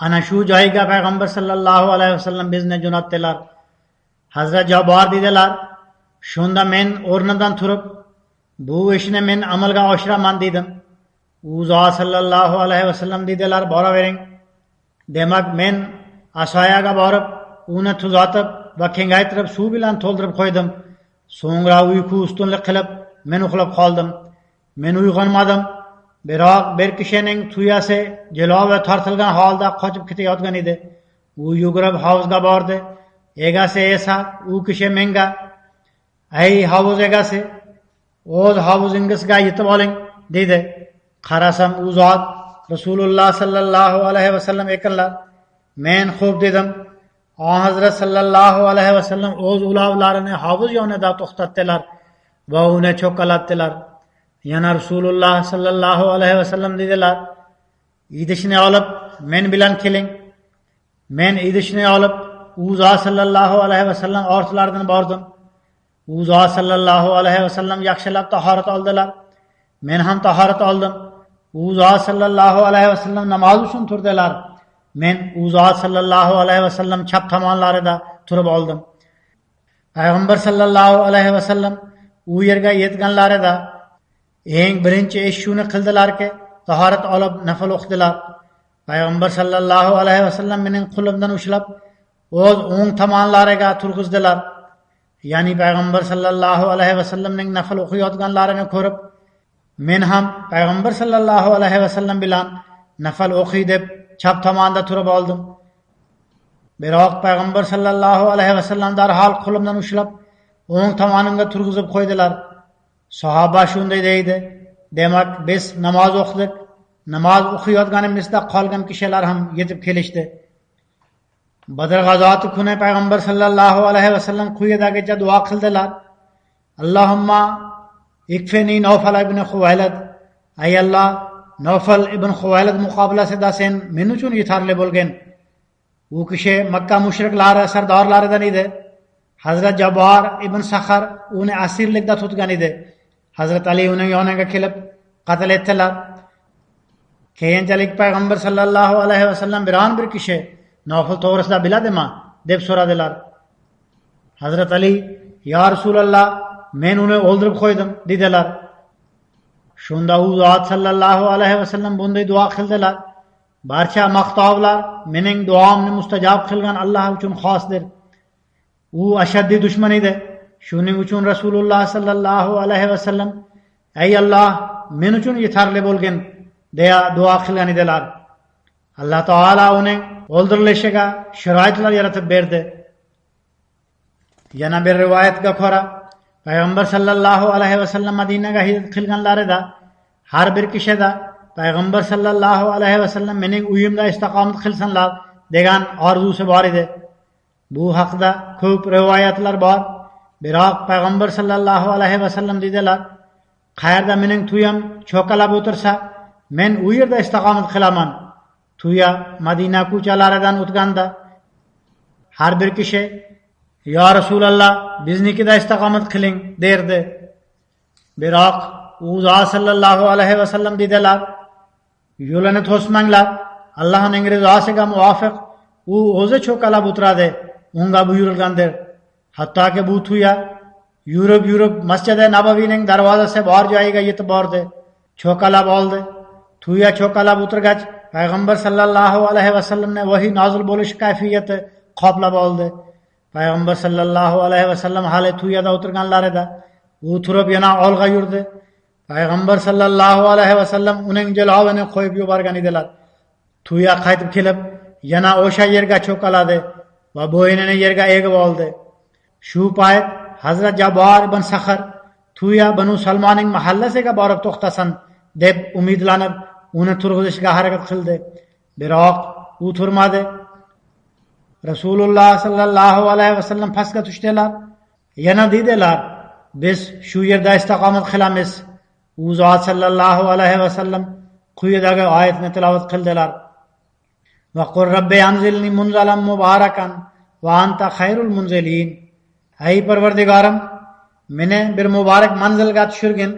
"Ana shu joyga payg'ambar sallallohu alayhi vasallam bizni jo'natdilar." Hazrat Jabor dedilar: "Shunda men o'rnidan turib, bu ishni men amalga oshiraman dedim." U zot sallallohu alayhi vasallam dedilar: "Boravering." Demak, men Asoyaga borib, uni tuzatib va kengaytirib suv bilan to'ldirib qo'ydim. So'ngra uyqu ustunlik qilib, men uxlab qoldim. Men uyg'onmadim. Biroq bir kishining tuyasi jilova tortilgan holda qochib ketayotgan edi. U yugurib hovuzga bordi. Egasi esa u kishi menga: "Ey hovuz egasi, o'z hovuzingizga yetib oling" dedi. Qarasam u zot Rasululloh sallallohu alayhi vasallam ekanlar. Men xo'p dedim. Hazrat sallallohu alayhi vasallam o'z ulovlarini hovuz yonida to'xtatdilar va uni cho'kkalatdilar. Yana Rasululloh sallallohu alayhi vasallam dedilar: "Idishni olib men bilan keling." Men idishni olib u zot sallallohu alayhi vasallam ortlaridan bordim. U zot sallallohu alayhi vasallam yaxshilab tahorat oldilar. Men ham tahorat oldim. U zot sallallohu alayhi vasallam namoz uchun turdilar. Men u zot sallallohu alayhi vasallam chap tomonlarida turib oldim. Payg'ambar sallallohu alayhi vasallam u yerga yetganlarida eng birinchi ish shuni qildilarki, tahorat olib nafl o'qidilar. Payg'ambar sallallohu alayhi vasallam mening qo'limdan ushlab o'z o'ng tomonlariga turg'izdilar. Ya'ni payg'ambar sallallohu alayhi vasallamning nafl o'qiyotganlarini ko'rib, men ham payg'ambar sallallohu alayhi vasallam bilan nafl o'qiy deb chap tomonda turib oldim. Biroq payg'ambar sallallohu alayhi vasallam darhol qo'limdan ushlab o'ng tomonimga turg'izib qo'ydilar. Sahoba shunday deydi: "Demak, biz namoz o'qidik. Namoz o'qiyotganimizda qolgan kishilar ham yetib kelishdi." Badr g'azoti kuni payg'ambar sallallohu alayhi vasallam quyidagicha duo qildilar: "Allohumma ikfini Nawfal ibn Xuvaylid." Ey Alloh, Nawfal ibn Xuvaylid muqobilasida sen men uchun yetarli bo'lgin. U kishi Makka mushriklari sardorlaridan edi. Hazrat Jabor ibn Sakhar uni asirlikda tutgan edi. Hazrat Ali uning yoniga kelib qatl etdilar. Keyinchalik payg'ambar sallallohu alayhi vasallam biron bir kishi Nawfal to'g'risida biladimi deb so'radilar. Hazrat Ali: "Ya Rasululloh, men uni o'ldirib qo'ydim" dedilar. Shunda u zot sallallohu alayhi vasallam bunday duo qildilar: "Barcha maqtovlar mening duomni mustajob qilgan Alloh uchun xosdir. u ashaddiy dushman edi. Shuning uchun Rasululloh sallallohu alayhi vasallam ey Alloh men uchun yetarli bo'lgin deya duo qilgan edilar. Alloh taolo uning o'ldirilishiga sharoitlar yaratib berdi. Yana bir rivoyatga ko'ra payg'ambar sallallohu alayhi vasallam Madinaga hijrat qilganlarida har bir kishida payg'ambar sallallohu alayhi vasallam mening uyimda istiqomat qilsinlar degan orzusi bor edi. Bu haqda ko'p rivoyatlar bor. Biroq payg'ambar sallallohu alayhi vasallam dedilar, qayerda mening tuyam cho'kalab o'tirsa, men u yerda istiqomat qilaman. Tuya Madina ko'chalaridan o'tganda har bir kishi "Ya Rasululloh, biznikida istiqomat qiling" derdi. Biroq u zot sallallohu alayhi vasallam dedilar, "Yo'lini to'smanglar. Allohning rizosiga muvofiq u o'zi cho'kalab o'tiradi, unga buyurilgandir." Hattoki bu tuya yurib Masjid-i Nabaviyning darvozasi bor joyiga yetib bordi, cho'kalab oldi. Tuya cho'kalab o'tirgach, payg'ambar sallallohu alayhi vasallamni vahiy nozil bo'lish kayfiyati qoplab oldi. Payg'ambar sallallohu alayhi vasallam hali tuyada o'tirganlarida u turib yana olg'a yurdi. Payg'ambar sallallohu alayhi vasallam uning jilovini qo'yib yuborgan edilar. Tuya qaytib kelib yana o'sha yerga cho'kaladi va bo'ynini yerga egib oldi. Shu payt Hazrat Jabor ibn Saxr tuya Banu Salmonning mahallasiga borib to'xtasin deb umidlanib uni turg'izishga harakat qildi. Biroq u turmadi. Rasululloh sallallohu alayhi vasallam pastga tushdilar. Yana dedilar, biz shu yerda istiqomat qilamiz. U zot sallallohu alayhi vasallam quyidagi oyatni tilovat qildilar. Va qur robbi anzilni munzalan mubarakan va anta khayrul munzilin. Ey Parvardigorim, meni bir muborak manzilga tushirgin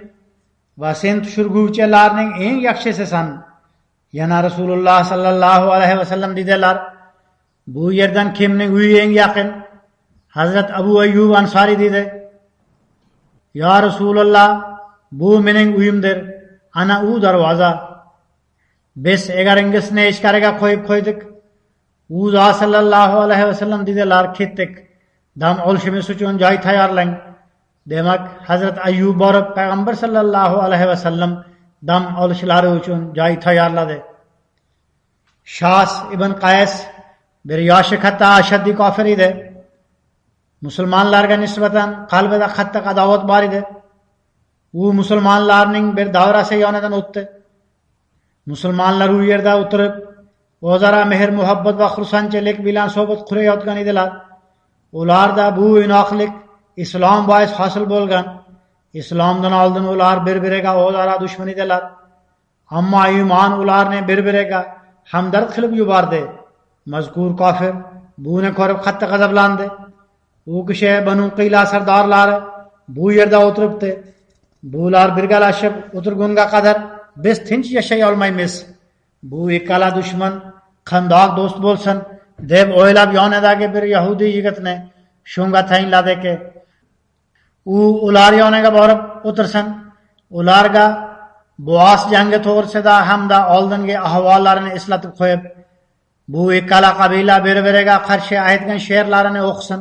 va sen tushirguvchilarning eng yaxshisisan. Yana Rasululloh sallallohu alayhi vasallam dedilar, bu yerdan kimning uyi eng yaqin? Hazrat Abu Ayyub Ansari dedi, "Ya Rasululloh, bu mening uyimdir. Ana u darvoza. Biz egaringizni ichkariga qo'yib qo'ydik." U zot sallallohu alayhi vasallam dedilar, "Ketdik. Dam olishimiz uchun joy tayyorlang." Demak, Hazrat Ayyub borib payg'ambar sallallohu alayhi vasallam dam olishlari uchun joy tayyorladi. Shas ibn Qays bir yoshi katta ashaddiy kofir edi. Musulmonlarga nisbatan qalbida qattiq adovat bor edi. U musulmonlarning bir davrasi yonidan o'tdi. Musulmonlar u yerda o'tirib, o'zaro mehr muhabbat va xursandchilik bilan suhbat qurayotgan edilar. Ularda bu inoqlik islom bois hosil bo'lgan. Islomdan oldin ular bir-biriga o'zaro dushman edilar. Ammo iymon ularni bir-biriga hamdard qilib yubordi. Mazkur kofir buni ko'rib qattiq g'azablandi. U kishi Banu Qiyla sardorlari bu yerda o'tiribdi. Bular birgalashib o'tirgunga qadar biz tinch yashay olmaymiz. Bu ikkala dushman qandoq do'st bo'lsin deb o'ylab yonidagi bir yahudiy yigitni shunga tayinladiki, u ular yoniga borib o'tirsin, ularga Boas jangi to'g'risida hamda oldingi ahvollarini eslatib qo'yib, bu ikkala qabila bir-biriga qarshi aytgan she'rlarini o'qisin.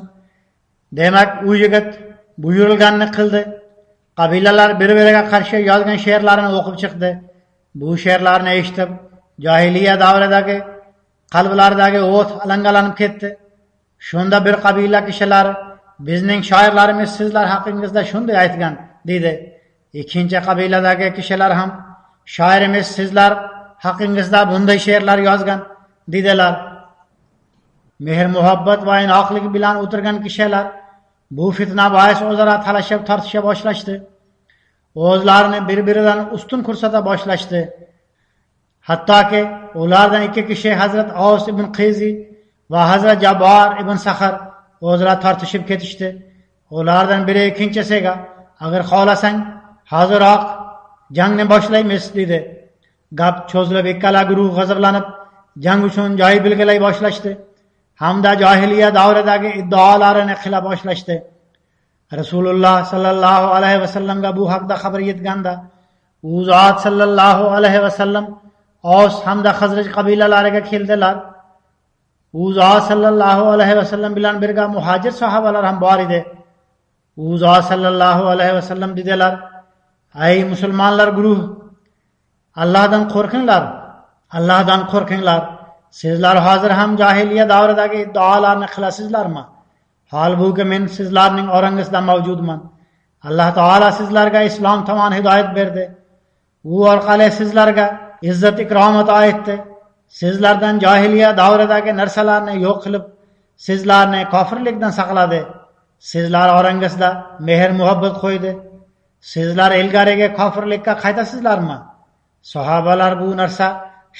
Demak, u yigit buyurilganini qildi. Qabilalar bir-biriga qarshi yozgan she'rlarini o'qib chiqdi. Bu she'rlarni eshitib, jahiliya davridagi qalblaridagi o't alangalanib ketdi. Shunda bir qabila kishilar, bizning shoirlarimiz sizlar haqingizda shunday aytgan, dedi. Ikkinchi qabiladagi kishilar ham, shoirimiz sizlar haqingizda bunday she'rlar yozgan, dedilar. Mehr muhabbat va inoqlik bilan o'tirgan kishilar bu fitna bois o'zaro talashib tortisha boshlashdi. O'zlarini bir-biridan ustun ko'rsata boshlashdi. Hattoki ulardan ikki kishi Hazrat Aws ibn Qizi va Hazrat Jabor ibn Saxr o'zaro tortishib ketishdi. Ulardan biri ikkinchisiga, "Agar xohlasang, hoziroq jangni boshlaymiz", dedi. Gap cho'zilib ikkala guruh g'azablanib, jang uchun joy belgilay boshlashdi hamda jahiliya davridagi iddaolarini qila boshlashdi. Rasululloh sallallohu alayhi vasallamga bu haqda xabar yetganda, u zot sallallohu alayhi vasallam Aws hamda Xazraj qabilalariga keldilar. u zot sallallohu alayhi vasallam bilan birga muhojir sahobalar ham bor edi. U zot sallallohu alayhi vasallam dedilar: "Ey musulmonlar guruh, Allohdan qo'rqinglar, Allohdan qo'rqinglar. Sizlar hozir ham jahiliya davridagi iddaolarni qilasizlarmi? Holbuki men sizlarning orangizda mavjudman. Alloh taolo sizlarga islom tomon hidoyat berdi. U orqali sizlarga izzat ikrom ato etdi. Sizlardan jahiliya davridagi narsalarni yo'q qilib, sizlarni kofirlikdan saqladi. Sizlar orangizda mehr muhabbat qo'ydi. Sizlar ilgariga kofirlikka qaytasizlarmi?" Sahobalar bu narsa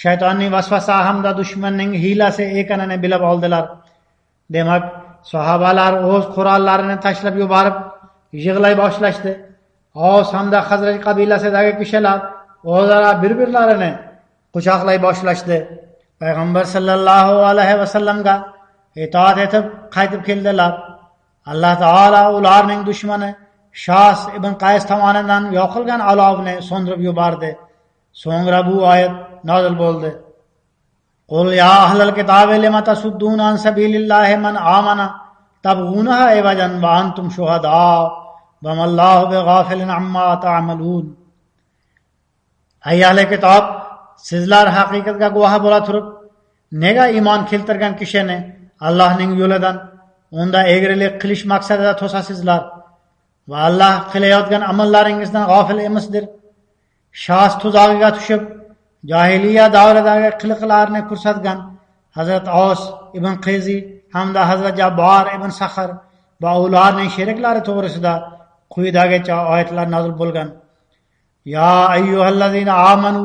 shaytonning vasvasa hamda dushmanning hiylasi ekanini bilib oldilar. Demak, sahobalar o'z qurollarini tashlab yuborib yig'lay boshlashdi. Aws hamda Hazraj qabilasidagi kishilar o'zaro bir-birlarini quchoqlay boshlashdi. Payg'ambar sallallohu alayhi vasallamga itoat etib qaytib keldilar. Alloh taolo ularning dushmani Shos ibn Qays tomonidan yoqilgan olovni so'ndirib yubordi. So'ngra bu oyat nozil bo'ldi. Qul ya ahlal kitabi lima tasudduna an sabilillahi man amana tabghunaha iwajan wa antum shuhada wa mallahu bighafilin amma ta'malun. Ey ahli kitob, sizlar haqiqatga guvoh bo'la turib, nega iymon keltirgan kishini Allohning yo'lidan unda egrilik qilish maqsadida to'sasizlar va Alloh qilayotgan amallaringizdan g'ofil emasdir. Shos tuzog'iga tushib, jahiliya davridagi qiliqlarni ko'rsatgan Hazrat Aws ibn Qayzi hamda Hazrat Jabbor ibn Saxr va ularning sheriklari to'g'risida quyidagicha oyatlar nozil bo'lgan. Ya ayyuhallazina amanu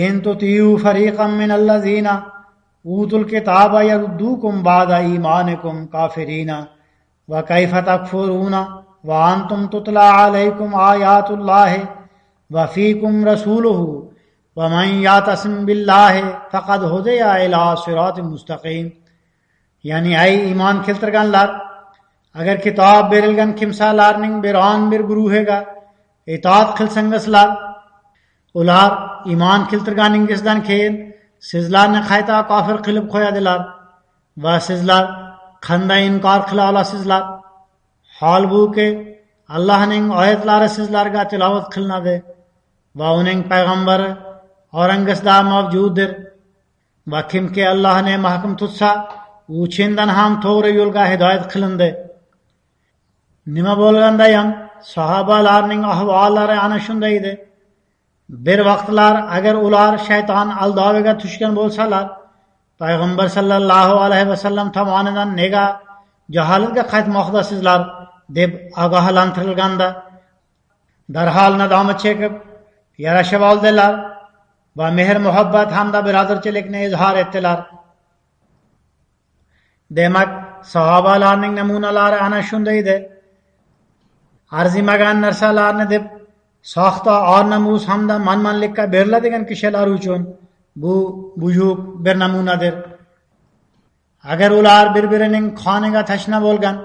in tutiu fariqan minallazina utul kitaba yaruddukum ba'da imanikum kafirina wa kayfa takfuruna wa antum tutla alaykum ayatullahi wa fiikum rasuluhu wa man yatasim billahi faqad hudiya ila siratin mustaqim. Ya'ni ey iymon keltirganlar, agar kitob berilgan kimsalarning biron bir guruhiga itoat qilsangizlar, ular iymon keltirganingizdan keyin sizlarni qayta kofir qilib qo'yadilar va sizlar qanday inkor qila olasizlar? Holbuki Allohning oyatlari sizlarga tilovat qilinadi va uning payg'ambari orangizda mavjuddir va kimki Allohni mahkum tutsa, u chindan ham to'g'ri yo'lga hidoyat qilindi. Nima bo'lganda ham sahobalarning ahvollari ana shunday edi. Bir vaqtlar agar ular shayton aldoviga tushgan bo'lsalar, payg'ambar sallallohu alayhi vasallam tomonidan nega jaholatga qaytmoqdasizlar deb ogohlantirilganda darhol nadomat chekib yarashib oldilar va mehr muhabbat hamda birodarchilikni izhor etdilar. Demak, sahobalarning namunalari ana shunday edi. Arzimagan narsalarni deb soxta or-namus hamda manmanlikka beriladigan kishilar uchun bu buyuk bir namunadir. Agar ular bir-birining qoniga tashna bo'lgan,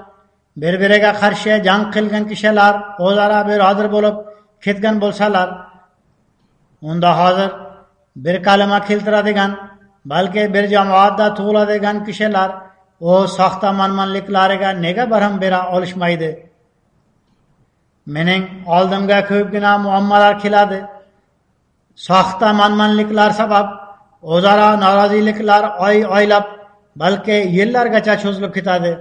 bir-biriga qarshi jang qilgan kishilar o'zaro birodar bo'lib ketgan bo'lsalar, unda hozir bir kalima keltiradigan, balki bir jamoatda tug'iladigan kishilar o soxta manmanliklariga nega barham bera olishmaydi? Mening oldimga ko'pgina muammolar keladi. Soxta manmanliklar sabab o'zaro noroziliklar oylab, balki yillargacha cho'zilib ketadi.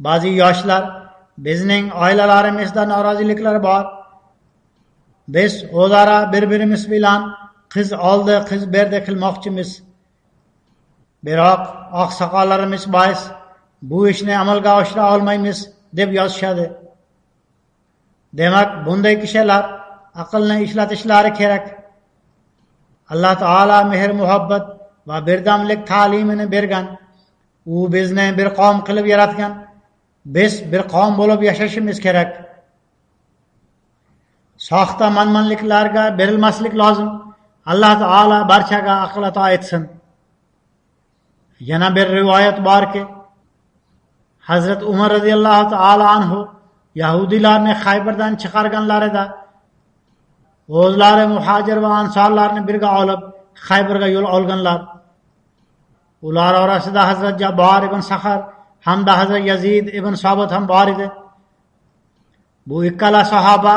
Ba'zi yoshlar, bizning oilalarimizda noroziliklar bor. Biz o'zaro bir-birimiz bilan qiz oldi, qiz berdi qilmoqchimiz. Biroq oqsoqollarimiz bois bu ishni amalga oshira olmaymiz deb yozishadi. Demak, bunday kishilar aqlni ishlatishlari kerak. Alloh taolo mehr muhabbat va birdamlik ta'limini bergan. U bizni bir qavm qilib yaratgan. Biz bir qavm bo'lib yashashimiz kerak. Soxta manmanliklarga berilmaslik lozim. Alloh taolo barchaga aql ato etsin. Yana bir rivoyat borki, Hazrat Umar radhiyallohu taolo anhu Yahudilarni Xaybardan chiqarganlarida o'zlari muhojir va ansorlarni birga olib Xaybarga yo'l olganlar. Ular orasida Hazrat Jabbar ibn Sakhar hamda Hazrat Yazid ibn Sobit ham bor edi. Bu ikkala sahoba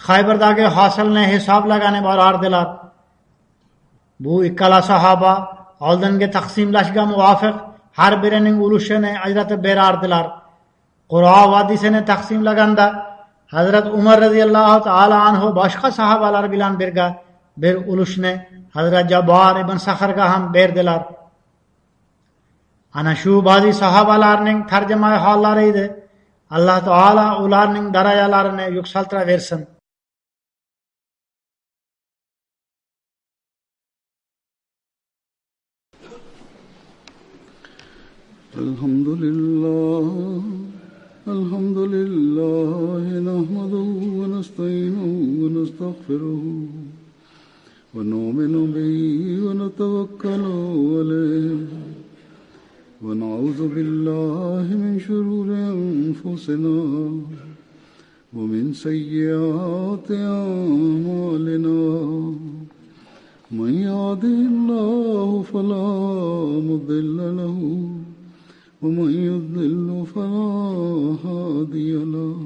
Xaybardagi hosilni hisoblagani borardilar. Bu ikkala sahoba oldingi taqsimlashga muvofiq har birining ulushini ajratib berardilar. Quro vodiysini taqsimlaganda Hazrat Umar radhiyallohu ta'ala anhu boshqa sahobalar bilan birga bir ulushni Hazrat Jabbar ibn Sakharga ham berdilar. Ana shu ba'zi sahobalarning tarjimai hollari edi. Alloh taolo ularning darajalarini yuksaltiraversin. Alhamdulillah nahmaduhu wa nasta'inuhu wa nastaghfiruhu wa nu'minu bihi wa natawakkalu alayhi ونعوذ بالله من شرور أنفسنا ومن سيئات أعمالنا من يهده الله فلا مضل له ومن يضلل فلا هادي له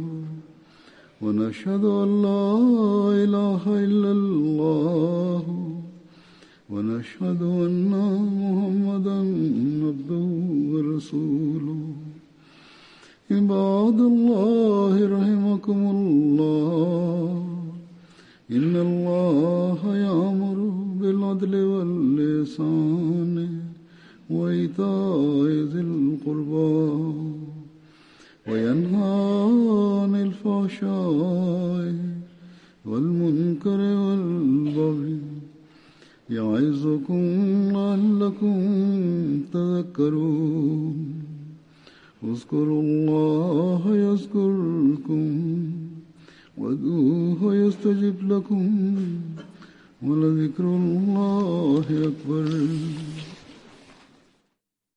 ونشهد أن لا إله إلا الله ونشهد أن محمدا عبده ورسوله عباد الله رحمكم الله إن الله يأمر بالعدل والإحسان وإيتاء ذي القربى وينهى عن الفحشاء والمنكر والبغي يعظكم لعلكم تذكرون اذكروا الله يذكركم وادعوه يستجب لكم ولذكر الله أكبر